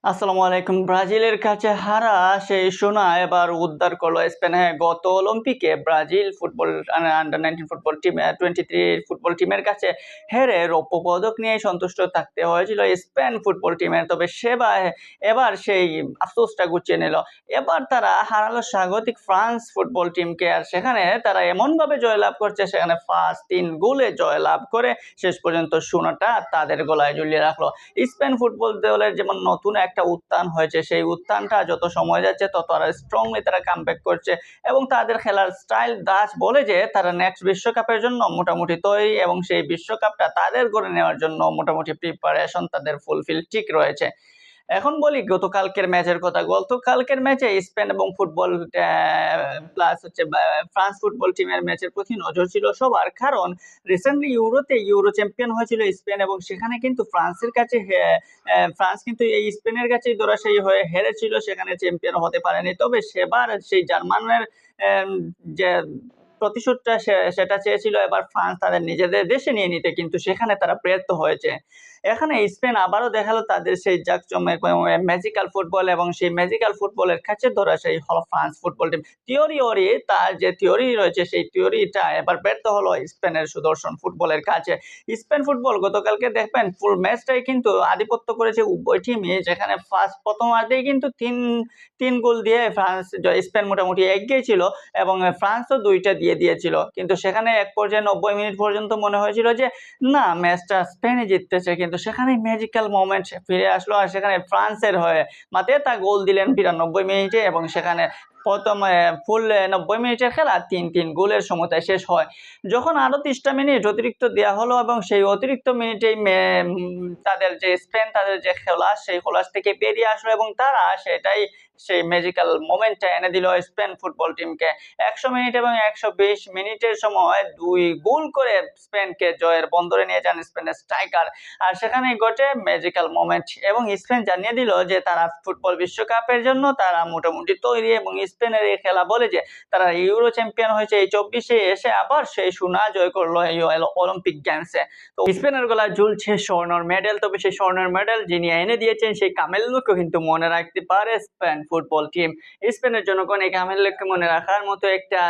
আসসালামু আলাইকুম। ব্রাজিলের কাছে হারা সেই সোনা এবার উদ্ধার করলো স্পেন। হ্যাঁ, গত অলিম্পিকে Brazil football under 19 football team 23 football টিমের কাছে হেরে রৌপ্য পদক নিয়ে সন্তুষ্ট থাকতে হয়েছিল স্পেন ফুটবল টিমের। তবে এবার সেই আফসোসটা গুছিয়ে নিল। এবার তারা হারালো স্বাগতিক ফ্রান্স ফুটবল টিমকে। আর সেখানে তারা এমনভাবে জয়লাভ করছে, সেখানে ফার্স্ট 3 গোলে জয়লাভ করে শেষ পর্যন্ত সোনাটা তাদের গলায় ঝুলিয়ে রাখলো। স্পেন ফুটবল দলের যেমন নতুন একটা উত্থান হয়েছে, সেই উত্থানটা যত সময় যাচ্ছে তত আরো স্ট্রংলি তারা কামব্যাক করছে এবং তাদের খেলার স্টাইল ডাচ বলে যে তারা নেক্সট বিশ্বকাপের জন্য মোটামুটি তৈরি এবং সেই বিশ্বকাপটা তাদের করে নেওয়ার জন্য মোটামুটি প্রিপারেশন তাদের ফুলফিল ঠিক রয়েছে। এখন বলি গতকালকের ম্যাচের কথা। গতকালকের ম্যাচে স্পেন এবং ফুটবল প্লাস হচ্ছে ফ্রান্স ফুটবল টিমের ম্যাচের প্রতি নজর ছিল সবার। কারণ রিসেন্টলি ইউরো চ্যাম্পিয়ন হয়েছিল স্পেন এবং সেখানে কিন্তু ফ্রান্স কিন্তু এই স্পেনের কাছেই ধরাশায়ী হয়ে হেরেছিল, সেখানে চ্যাম্পিয়ন হতে পারেনি। তবে সেবার সেই জার্মানের যে প্রতিশোধটা সেটা চেয়েছিল এবার ফ্রান্স তাদের নিজেদের দেশে নিয়ে নিতে, কিন্তু সেখানে তারা ব্যর্থ হয়েছে। এখানে স্পেন আবারও দেখালো তাদের সেই জাঁকজমক ম্যাজিক্যাল ফুটবল এবং সেই ম্যাজিক্যাল ফুটবলের কাছে ধরাশায়ী হলো ফ্রান্স ফুটবল টিম। তার যে থিওরি রয়েছে সেই থিওরিটা এবার ব্যর্থ হলো স্পেনের সুদর্শন ফুটবলের কাছে। স্পেন ফুটবল গতকালকে দেখবেন ফুল ম্যাচটাই কিন্তু আধিপত্য করেছে উভয় টিমই, যেখানে প্রথমার্ধেই কিন্তু তিন গোল দিয়ে স্পেন মোটামুটি এগিয়ে ছিল এবং ফ্রান্সও 2টা দিয়ে দিয়েছিল। কিন্তু সেখানে এক পর্যায়ে 90 মিনিট পর্যন্ত মনে হয়েছিল যে না, ম্যাচটা স্পেনে জিততেছে, কিন্তু সেখানে ম্যাজিক্যাল মোমেন্ট ফিরে আসলো আর সেখানে ফ্রান্সের হয়ে মাতেতা গোল দিলেন 92 মিনিটে এবং সেখানে প্রথম ফুল 90 মিনিটের খেলা 3-3 গোলের সমতায় শেষ হয়। যখন আরো 30টা মিনিট অতিরিক্ত দেওয়া হলো এবং সেই অতিরিক্ত মিনিটেই তাদের যে স্পেন তাদের যে খোলাস সেই খোলাস থেকে বেরিয়ে আসলো এবং তারা সেই ম্যাজিক্যাল মোমেন্টটা এনে দিল স্পেন ফুটবল টিমকে। 100 মিনিট এবং 120 মিনিটের সময় 2 গোল করে স্পেনকে জয়ের বন্দরে নিয়ে যান স্পেনের স্ট্রাইকার। আর সেখানেই ঘটে ম্যাজিক্যাল মোমেন্ট এবং স্পেন জানিয়ে দিল যে তারা ফুটবল বিশ্বকাপের জন্য তারা মোটামুটি তৈরি এবং স্পেনের এই খেলা বলে যে তারা ইউরো চ্যাম্পিয়ন হয়েছে এই 24-এ এসে আবার সেই সোনা জয় করলো এই অলিম্পিক গেমসে। তো স্পেনের গলায় ঝুলছে স্বর্ণের মেডেল। তবে সেই স্বর্ণের মেডেল যিনি এনে দিয়েছেন সেই কামেলুকে কিন্তু মনে রাখতে পারে স্পেন ফুটবল টিম। স্পেনের জনগণ এই কামেলুকে মনে রাখার মতো একটা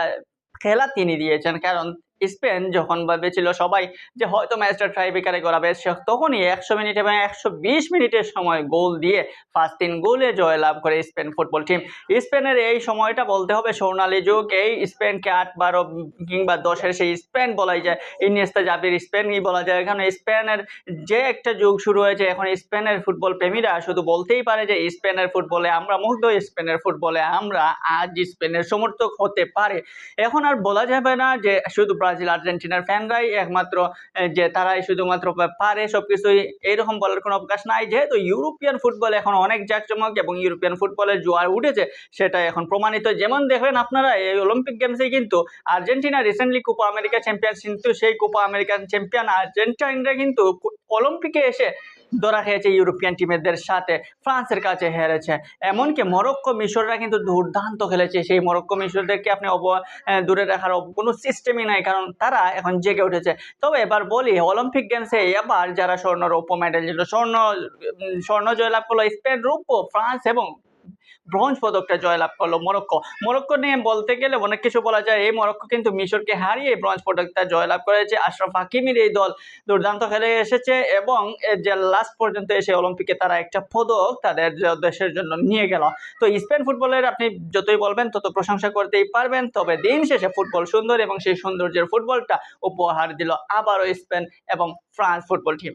খেলা তিনি দিয়েছেন। কারণ স্পেন যখন ভেবেছিল সবাই যে হয়তো ম্যাচটা টাইব্রেকারে গড়াবে, তখনই 100 মিনিট এবং 120 মিনিটের সময় গোল দিয়ে ফার্স্ট 3 গোলে জয়লাভ করে স্পেন ফুটবল টিম। স্পেনের এই সময়টা বলতে হবে স্বর্ণালী যুগ। এই স্পেনকে 8, 12 কিংবা 10-এর সেই স্পেন বলাই যায়, ইনিয়েস্তা জাভির স্পেনই বলা যায়। এখানে স্পেনের যে একটা যুগ শুরু হয়েছে, এখন স্পেনের ফুটবল প্রেমীরা শুধু বলতেই পারে যে স্পেনের ফুটবলে আমরা মুগ্ধ, স্পেনের ফুটবলে আমরা আজ স্পেনের সমর্থক হতে পারে। এখন আর বলা যাবে না যে শুধু ব্রাজিল আর্জেন্টিনার ফ্যানরাই একমাত্র যে তারাই শুধুমাত্র পারে সবকিছুই, এরকম বলার কোনো অবকাশ নাই। যেহেতু ইউরোপিয়ান ফুটবল এখন অনেক জাঁকজমক এবং ইউরোপিয়ান ফুটবলের জোয়ার উঠেছে, সেটা এখন প্রমাণিত। যেমন দেখবেন আপনারা এই অলিম্পিক গেমসে কিন্তু Argentina recently Copa America champion, কিন্তু সেই কোপা আমেরিকান চ্যাম্পিয়ন আর্জেন্টিনারা কিন্তু অলিম্পিকে এসে ধরা খেয়েছে ইউরোপিয়ান টিমদের সাথে, ফ্রান্সের কাছে হেরেছে। এমনকি মরক্কো মিশররা কিন্তু দুর্দান্ত খেলেছে, সেই মরক্কো মিশরদেরকে আপনি দূরে রাখার কোনো সিস্টেমই নাই, কারণ তারা এখন জেগে উঠেছে। তবে এবার বলি অলিম্পিক গেমসে এবার যারা স্বর্ণ রৌপ্য মেডেল জিতল, স্বর্ণ জয়লাভ করলো স্পেন, রৌপ্য ফ্রান্স এবং ব্রোঞ্জ পদকটা জয়লাভ করলো মরক্কো নিয়ে বলতে গেলে অনেক কিছু বলা যায়। এই মরক্কো কিন্তু মিশরকে হারিয়ে ব্রোঞ্জ পদকটা জয়লাভ করেছে। আশরাফ হাকিমির এই দল দুর্দান্ত খেলে এসেছে এবং যে লাস্ট পর্যন্ত এসে অলিম্পিকে তারা একটা পদক তাদের দেশের জন্য নিয়ে গেল। তো স্পেন ফুটবলের আপনি যতই বলবেন তত প্রশংসা করতেই পারবেন, তবে দিন শেষে ফুটবল সুন্দর এবং সেই সৌন্দর্যের ফুটবলটা উপহার দিল আবারও স্পেন এবং ফ্রান্স ফুটবল টিম।